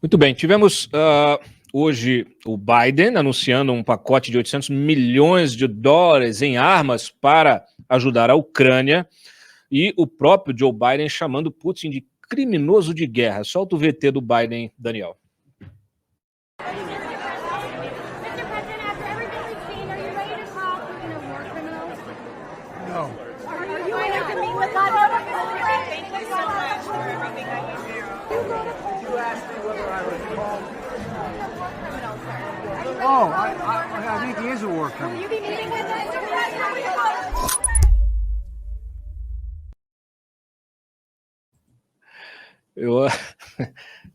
Muito bem, tivemos hoje o Biden anunciando um pacote de 800 milhões de dólares em armas para ajudar a Ucrânia e o próprio Joe Biden chamando Putin de criminoso de guerra. Solta o VT do Biden, Daniel. Oh, I think he is a war criminal. Will you be meeting with us?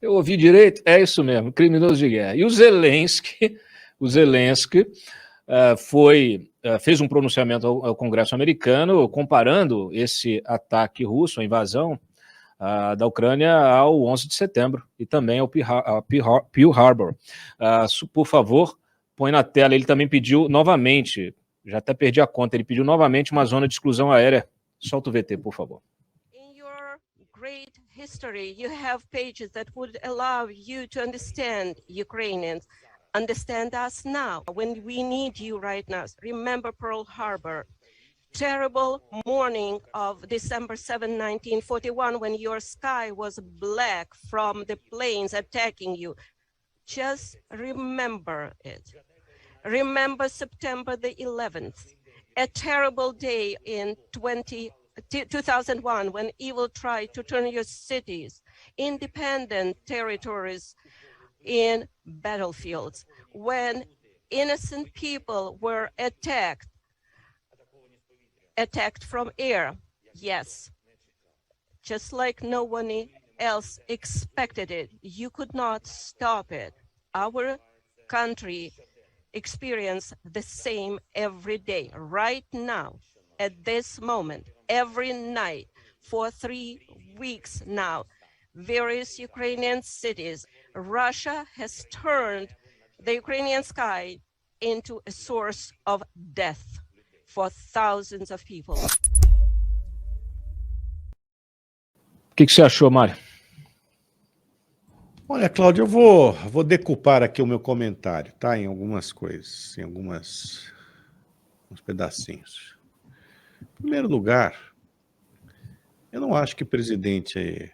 Eu ouvi direito? É isso mesmo, criminoso de guerra. E o Zelensky fez um pronunciamento ao Congresso americano comparando esse ataque russo, a invasão da Ucrânia ao 11 de setembro e também ao Pearl Harbor. Por favor, põe na tela. Ele também pediu novamente, já até perdi a conta, ele pediu novamente uma zona de exclusão aérea. Solta o VT, por favor. In your great history, you have pages that would allow you to understand Ukrainians. Understand us now, when we need you right now. Remember Pearl Harbor. Terrible morning of December 7, 1941, when your sky was black from the planes attacking you. Just remember it. Remember September the 11th, a terrible day in 2001, when evil tried to turn your cities, independent territories, in battlefields, when innocent people were attacked from air. Yes, just like no one else expected it. You could not stop it. Our country experience the same every day, right now, at this moment, every night, for 3 weeks now. Various Ukrainian cities, Russia has turned the Ukrainian sky into a source of death for thousands of people. O que você achou, Mário? Olha, Cláudio, eu vou decupar aqui o meu comentário, tá? Em algumas coisas, em uns pedacinhos. Em primeiro lugar, eu não acho que o presidente,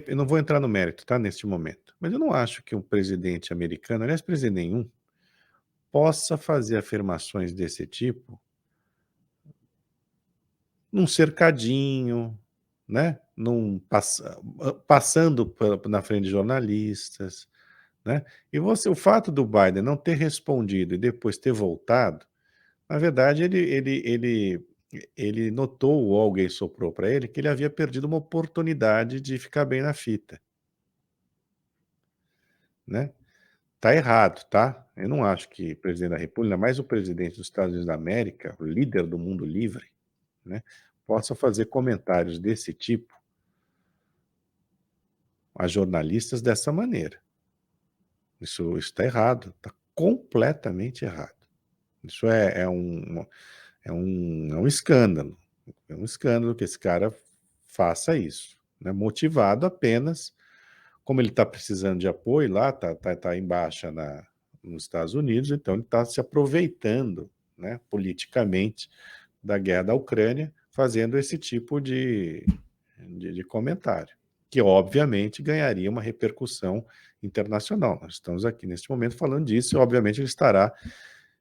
eu não vou entrar no mérito, tá? Neste momento, mas eu não acho que um presidente americano, aliás, presidente nenhum, possa fazer afirmações desse tipo num cercadinho, né? Passando na frente de jornalistas, né? E o fato do Biden não ter respondido e depois ter voltado, na verdade, ele notou, ou alguém soprou para ele, que ele havia perdido uma oportunidade de ficar bem na fita, né? Tá errado, tá? Eu não acho que o presidente da República, mais o presidente dos Estados Unidos da América, o líder do mundo livre, né, possa fazer comentários desse tipo a jornalistas dessa maneira. Isso está errado, está completamente errado. Isso é um escândalo. É um escândalo que esse cara faça isso, né? Motivado apenas, como ele está precisando de apoio lá, tá em baixa nos Estados Unidos, então ele está se aproveitando, né, politicamente da guerra da Ucrânia, fazendo esse tipo de comentário, que obviamente ganharia uma repercussão internacional. Nós estamos aqui neste momento falando disso, e obviamente ele estará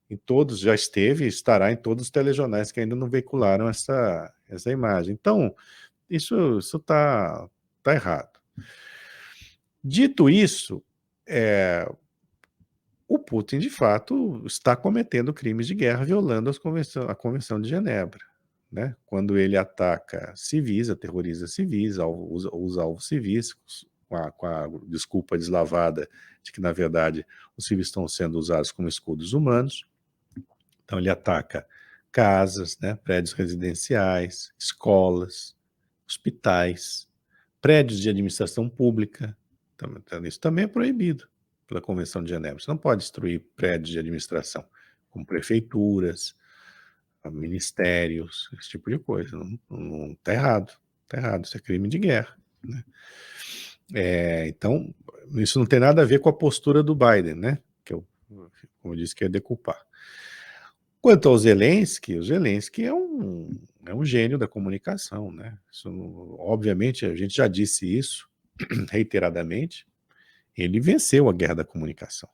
em todos, já esteve e estará em todos os telejornais que ainda não veicularam essa imagem. Então, isso está errado. Dito isso, o Putin, de fato, está cometendo crimes de guerra, violando a Convenção de Genebra, né? Quando ele ataca civis, aterroriza civis, os alvos civis, com a desculpa deslavada de que, na verdade, os civis estão sendo usados como escudos humanos. Então, ele ataca casas, né, prédios residenciais, escolas, hospitais, prédios de administração pública. Então, isso também é proibido pela Convenção de Genebra. Você não pode destruir prédios de administração, como prefeituras, ministérios, esse tipo de coisa. Não está errado. Está errado. Isso é crime de guerra, né? Então, isso não tem nada a ver com a postura do Biden, né? Que eu, como eu disse, que é deculpar. Quanto ao Zelensky, o Zelensky é um gênio da comunicação, né? Isso, obviamente, a gente já disse isso reiteradamente. Ele venceu a guerra da comunicação,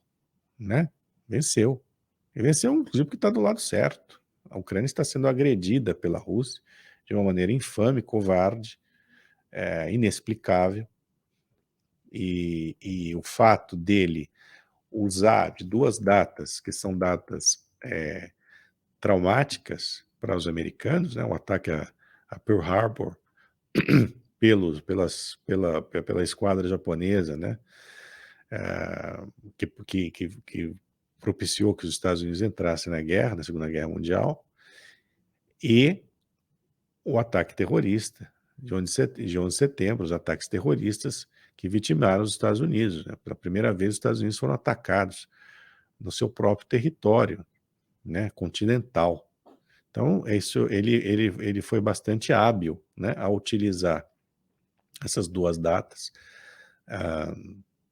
né? Venceu. Ele venceu, inclusive, porque está do lado certo. A Ucrânia está sendo agredida pela Rússia de uma maneira infame, covarde, inexplicável. E o fato dele usar de duas datas, que são datas traumáticas para os americanos, né? O ataque a Pearl Harbor pela esquadra japonesa, né? Que propiciou que os Estados Unidos entrassem na guerra, na Segunda Guerra Mundial, e o ataque terrorista de 11 de setembro, os ataques terroristas que vitimaram os Estados Unidos, né? Pela primeira vez, os Estados Unidos foram atacados no seu próprio território, né, continental. Então, ele foi bastante hábil, né, a utilizar essas duas datas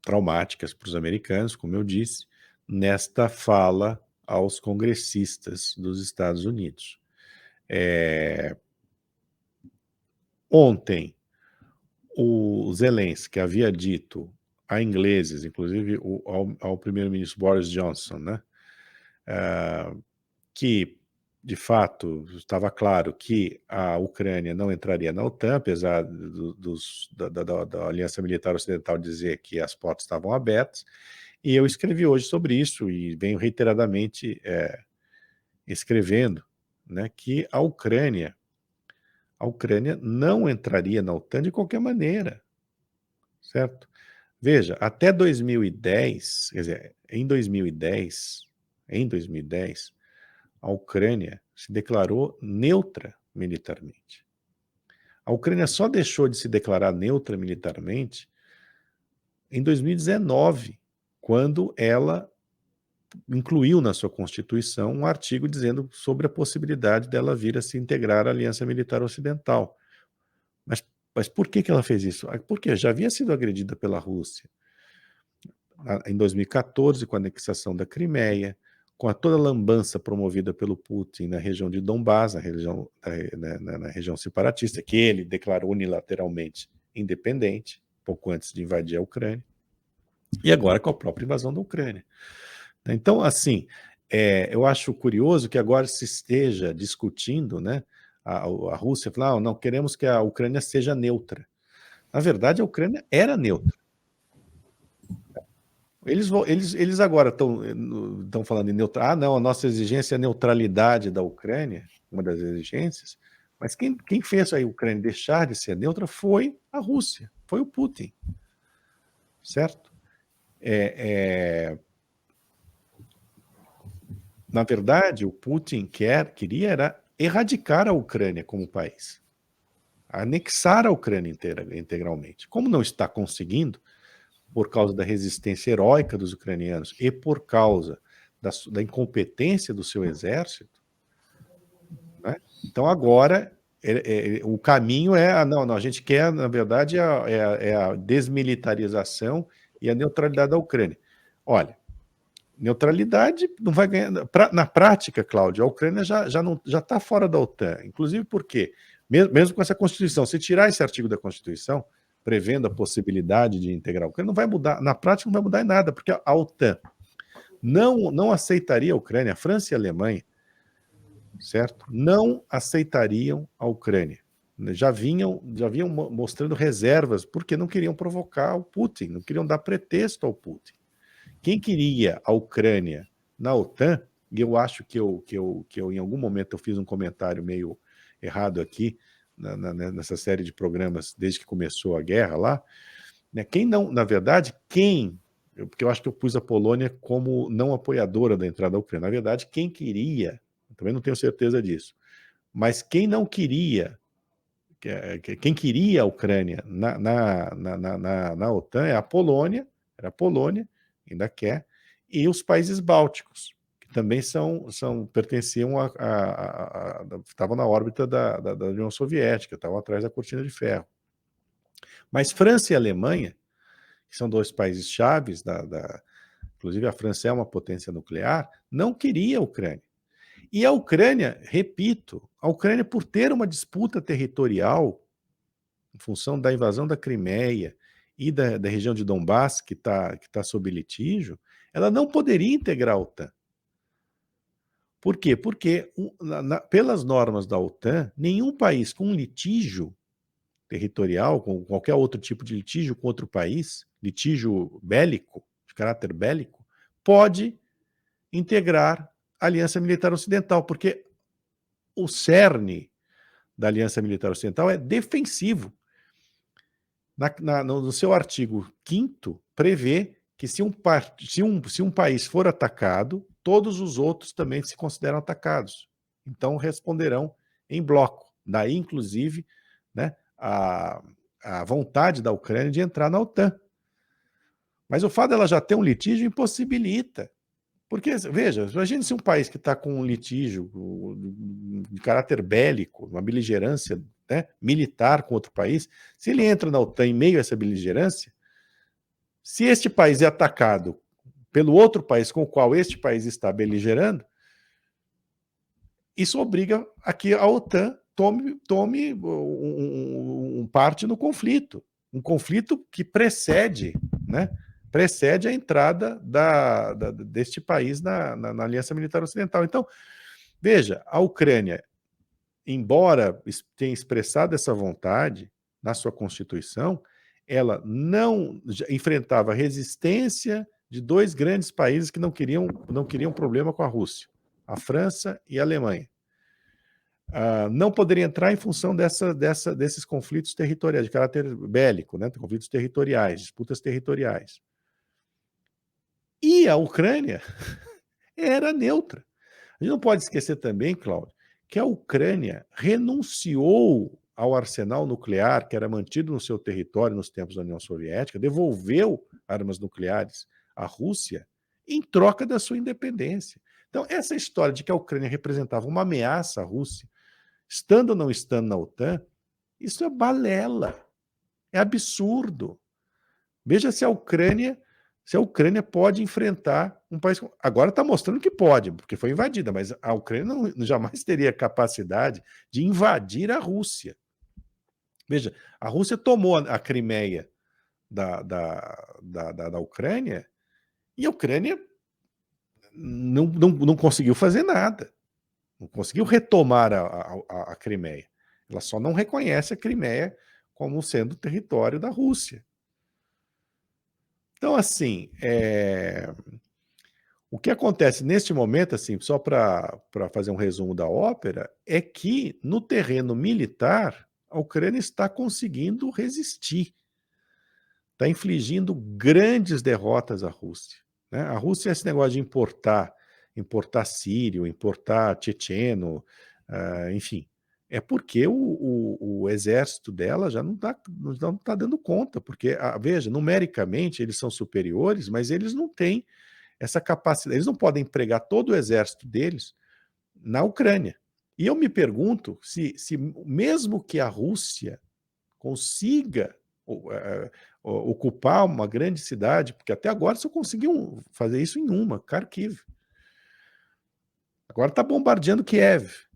traumáticas para os americanos, como eu disse, nesta fala aos congressistas dos Estados Unidos. Ontem, o Zelensky havia dito a ingleses, inclusive ao primeiro-ministro Boris Johnson, né, que, de fato, estava claro que a Ucrânia não entraria na OTAN, apesar da Aliança Militar Ocidental dizer que as portas estavam abertas, e eu escrevi hoje sobre isso, e venho reiteradamente escrevendo, né, que a Ucrânia não entraria na OTAN de qualquer maneira, certo? Veja, até 2010, quer dizer, em 2010, a Ucrânia se declarou neutra militarmente. A Ucrânia só deixou de se declarar neutra militarmente em 2019, quando ela incluiu na sua Constituição um artigo dizendo sobre a possibilidade dela vir a se integrar à Aliança Militar Ocidental. Mas por que ela fez isso? Porque já havia sido agredida pela Rússia em 2014, com a anexação da Crimeia, com toda a lambança promovida pelo Putin na região de Donbás, na região separatista, que ele declarou unilateralmente independente, pouco antes de invadir a Ucrânia, e agora com a própria invasão da Ucrânia. Então, assim, eu acho curioso que agora se esteja discutindo, né, a Rússia falar, não, queremos que a Ucrânia seja neutra. Na verdade, a Ucrânia era neutra. Eles agora estão falando em neutralidade. Não, a nossa exigência é a neutralidade da Ucrânia, uma das exigências, mas quem fez a Ucrânia deixar de ser neutra foi a Rússia, foi o Putin, certo? Na verdade, o Putin queria era erradicar a Ucrânia como país, anexar a Ucrânia integralmente. Como não está conseguindo, por causa da resistência heróica dos ucranianos e por causa da incompetência do seu exército, né? Então agora o caminho não, a gente quer, na verdade, a desmilitarização e a neutralidade da Ucrânia. Olha, neutralidade não vai ganhar. Na prática, Cláudio, a Ucrânia já está fora da OTAN, inclusive porque, mesmo com essa Constituição, se tirar esse artigo da Constituição, prevendo a possibilidade de integrar a Ucrânia, não vai mudar, na prática não vai mudar em nada, porque a OTAN não aceitaria a Ucrânia, a França e a Alemanha, certo? Não aceitariam a Ucrânia. Já vinham mostrando reservas, porque não queriam provocar o Putin, não queriam dar pretexto ao Putin. Quem queria a Ucrânia na OTAN, e eu acho que eu em algum momento eu fiz um comentário meio errado aqui, nessa série de programas desde que começou a guerra lá, né, porque eu acho que eu pus a Polônia como não apoiadora da entrada da Ucrânia. Na verdade, quem queria, também não tenho certeza disso, mas quem não queria, quem queria a Ucrânia na OTAN era a Polônia, ainda quer, e os países bálticos, que também pertenciam estavam na órbita da União Soviética, estavam atrás da cortina de ferro. Mas França e Alemanha que são 2 países chaves, inclusive a França é uma potência nuclear, não queria a Ucrânia. E a Ucrânia, repito, a Ucrânia, por ter uma disputa territorial, em função da invasão da Crimeia e da região de Donbass, que tá sob litígio, ela não poderia integrar a OTAN. Por quê? Porque, pelas normas da OTAN, nenhum país com litígio territorial, com qualquer outro tipo de litígio com outro país, litígio bélico, de caráter bélico, pode integrar a Aliança Militar Ocidental, porque o cerne da Aliança Militar Ocidental é defensivo. No seu artigo 5º, prevê que se um país for atacado, todos os outros também se consideram atacados. Então responderão em bloco. Daí, inclusive, né, a vontade da Ucrânia de entrar na OTAN. Mas o fato dela já ter um litígio impossibilita. Porque, veja, imagine se um país que está com um litígio de caráter bélico, uma beligerância, né, militar com outro país, se ele entra na OTAN em meio a essa beligerância, se este país é atacado pelo outro país com o qual este país está beligerando, isso obriga a que a OTAN tome parte no conflito. Um conflito que precede, né, a entrada deste país na Aliança Militar Ocidental. Então, veja, a Ucrânia, embora tenha expressado essa vontade na sua Constituição, ela não enfrentava resistência de 2 grandes países que não queriam problema com a Rússia, a França e a Alemanha. Não poderia entrar em função desses conflitos territoriais, de caráter bélico, né, conflitos territoriais, disputas territoriais. E a Ucrânia era neutra. A gente não pode esquecer também, Cláudio, que a Ucrânia renunciou ao arsenal nuclear que era mantido no seu território nos tempos da União Soviética, devolveu armas nucleares à Rússia em troca da sua independência. Então, essa história de que a Ucrânia representava uma ameaça à Rússia, estando ou não estando na OTAN, isso é balela, é absurdo. Veja se a Ucrânia pode enfrentar um país... Agora está mostrando que pode, porque foi invadida, mas a Ucrânia jamais teria capacidade de invadir a Rússia. Veja, a Rússia tomou a Crimeia da Ucrânia e a Ucrânia não conseguiu fazer nada. Não conseguiu retomar a Crimeia. Ela só não reconhece a Crimeia como sendo território da Rússia. Então, assim, o que acontece neste momento, assim, só para fazer um resumo da ópera, é que no terreno militar, a Ucrânia está conseguindo resistir, está infligindo grandes derrotas à Rússia, né? A Rússia, esse negócio de importar sírio, importar tchetcheno, enfim, é porque o exército dela já não está dando conta, porque, veja, numericamente eles são superiores, mas eles não têm essa capacidade, eles não podem empregar todo o exército deles na Ucrânia. E eu me pergunto se mesmo que a Rússia consiga ocupar uma grande cidade, porque até agora só conseguiu fazer isso em uma, Kharkiv. Agora está bombardeando Kiev,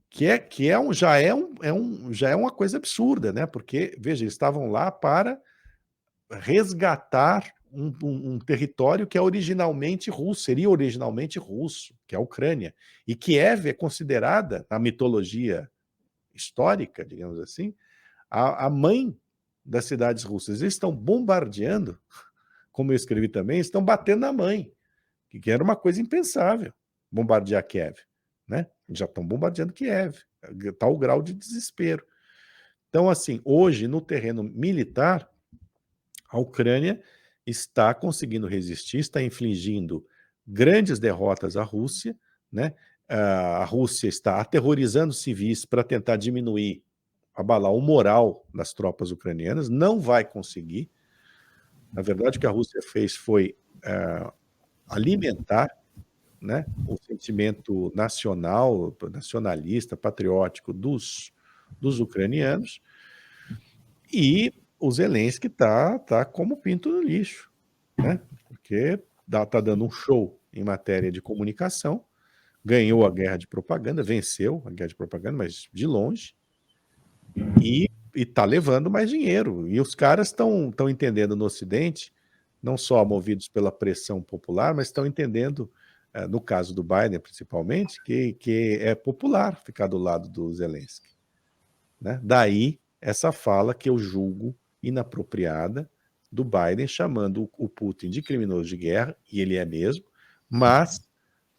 já é uma coisa absurda, né? Porque, veja, eles estavam lá para resgatar um território que é originalmente russo, seria originalmente russo, que é a Ucrânia. E Kiev é considerada, na mitologia histórica, digamos assim, a mãe das cidades russas. Eles estão bombardeando, como eu escrevi também, estão batendo na mãe, que era uma coisa impensável, bombardear Kiev, né? Já estão bombardeando Kiev, tal grau de desespero. Então, assim, hoje, no terreno militar, a Ucrânia está conseguindo resistir, está infligindo grandes derrotas à Rússia, né? A Rússia está aterrorizando civis para tentar diminuir, abalar o moral das tropas ucranianas, não vai conseguir. Na verdade, o que a Rússia fez foi alimentar, né, o sentimento nacionalista, patriótico dos ucranianos, e o Zelensky está como pinto no lixo, né? Porque está dando um show em matéria de comunicação, ganhou a guerra de propaganda, venceu a guerra de propaganda, mas de longe, e está levando mais dinheiro. E os caras estão entendendo no Ocidente, não só movidos pela pressão popular, mas estão entendendo, no caso do Biden principalmente, que é popular ficar do lado do Zelensky, né? Daí essa fala que eu julgo inapropriada do Biden, chamando o Putin de criminoso de guerra, e ele é mesmo, mas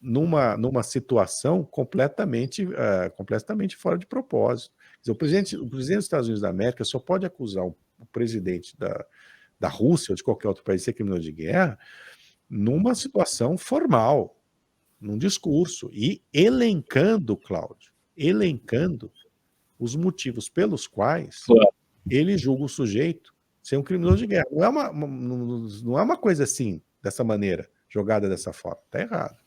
numa situação completamente fora de propósito. Quer dizer, o presidente dos Estados Unidos da América só pode acusar o presidente da Rússia ou de qualquer outro país de ser criminoso de guerra numa situação formal, num discurso, e elencando, Cláudio, os motivos pelos quais ele julga o sujeito ser um criminoso de guerra. Não é uma coisa assim, dessa maneira, jogada dessa forma. Está errado.